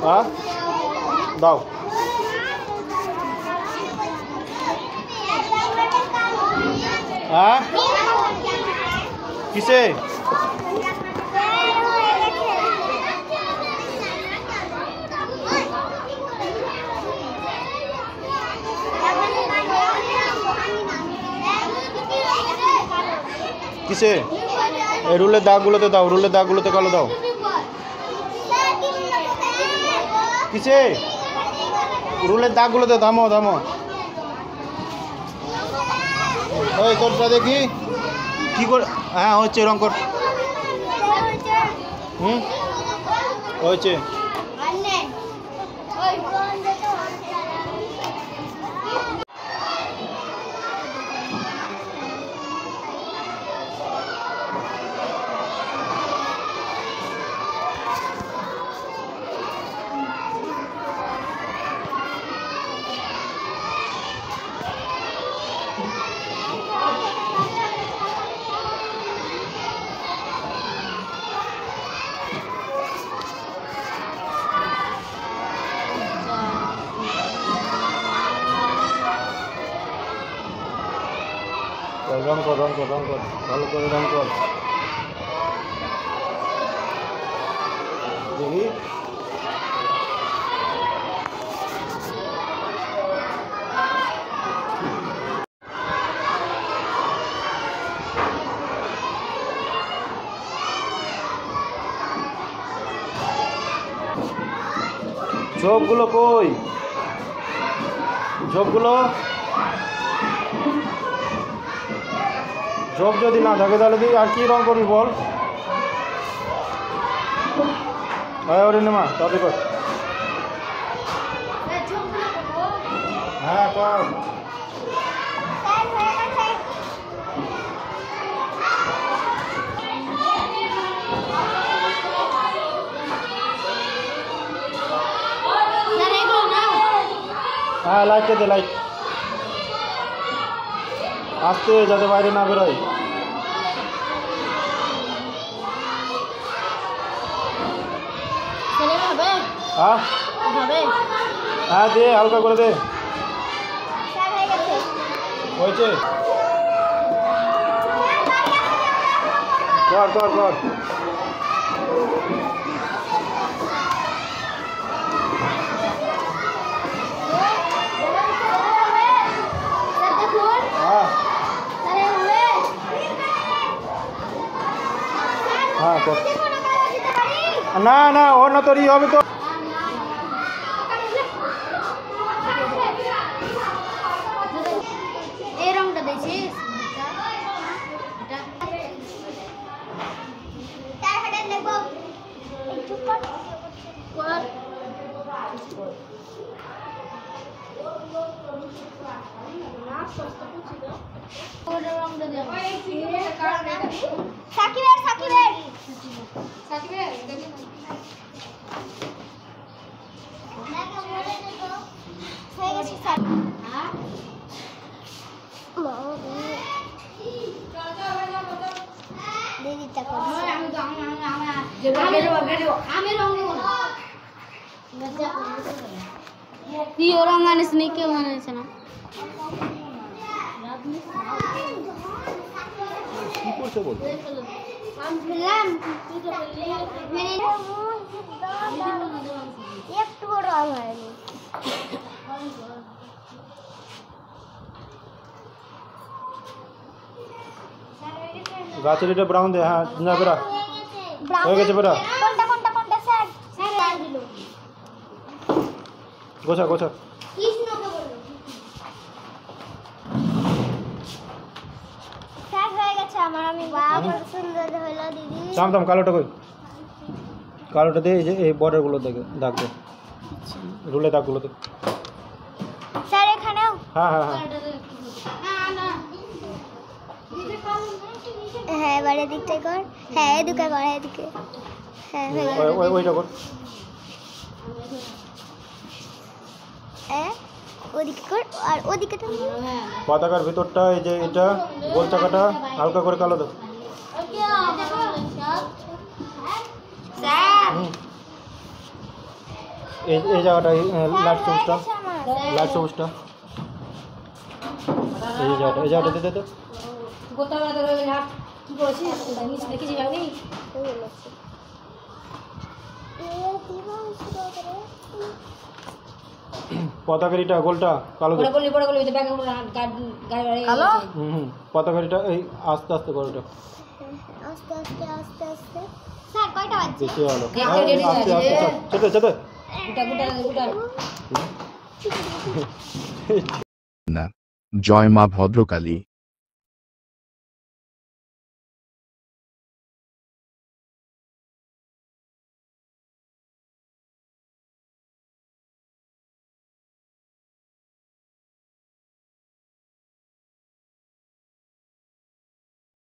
হ্যাঁ দাও। হ্যাঁ কিসে? কিসে? এই রুলের দাগগুলোতে দাও, রুলের দাগগুলোতে কালো দাও। কিসে? রুলের দাগগুলোতে থামো থামো। ওই তোরটা দেখি কি করে। হ্যাঁ হচ্ছে, রং কর। হয়েছে। রং কর রং কর রং কর, ভালো করে রং কর। দেখি ঝোপগুলো কই? ঝোপগুলো, ঝোপ যদি না থাকে তাহলে তুই আর কি রং করবি বল? হ্যাঁ ওরে নেমা তাতে কর। হ্যাঁ কর। হ্যাঁ লাইটটা দে, লাইট আসতে যাতে বাইরে না বেরোয়। হ্যাঁ হ্যাঁ দে, হালকা করে দে। হয়েছে, কর কর কর। হ্যাঁ কর। না না ওর না তোর ই হবে তো। এই রংটা দিয়েছিস? রং আনিস নি, কেউ আনিস না। কি করছে বল? একটু রং হয়নি। গাছের এটা ব্রাউন দে। হ্যাঁ না বেরা হয়ে গেছে, বেরা। কোনটা কোনটা কোনটা স্যার? স্যার দিল। গোছা গোছা। কৃষ্ণকে বললো। স্যার হয়ে গেছে আমার। আমি বাহ কত সুন্দর হলো দিদি। থাম থাম, কালোটা কই? কালোটা দে, এই যে এই বর্ডারগুলো দেখে দাগ দে, রুলে দাগগুলোতে। স্যার এখানেও? হ্যাঁ হ্যাঁ হ্যাঁ হ্যাঁ এবারে দিকটা কর। হ্যাঁ এদিকে কর, এদিকে। হ্যাঁ ওইটা কর। ওদিকে কর আর ওদিকে তো। পতাকার ভিতরটা এই যে এটা গোল চাকাটা হালকা করে কালো দাও। স্যার এই জায়গাটা লাইট সবুজটা, লাইট সবুজটা, এই জায়গাটা দিতে দে। গোটা বাদ রয়ে হাত কি করেছিস নিচে দেখেছি ভাবি পতাকারিটা গোলটা কালো দে। পড়ে বলি ব্যাগ গাড়ি কালো? পতাকারিটা এই আস্তে আস্তে করো এটা, আস্তে আস্তে আস্তে আস্তে স্যার কয়টা বাজছে? বেশি ভালো। দেখতে রেডি আস্তে আছে। আস্তে চেতে চেতে। গুটা না, জয় মা ভদ্রকালী।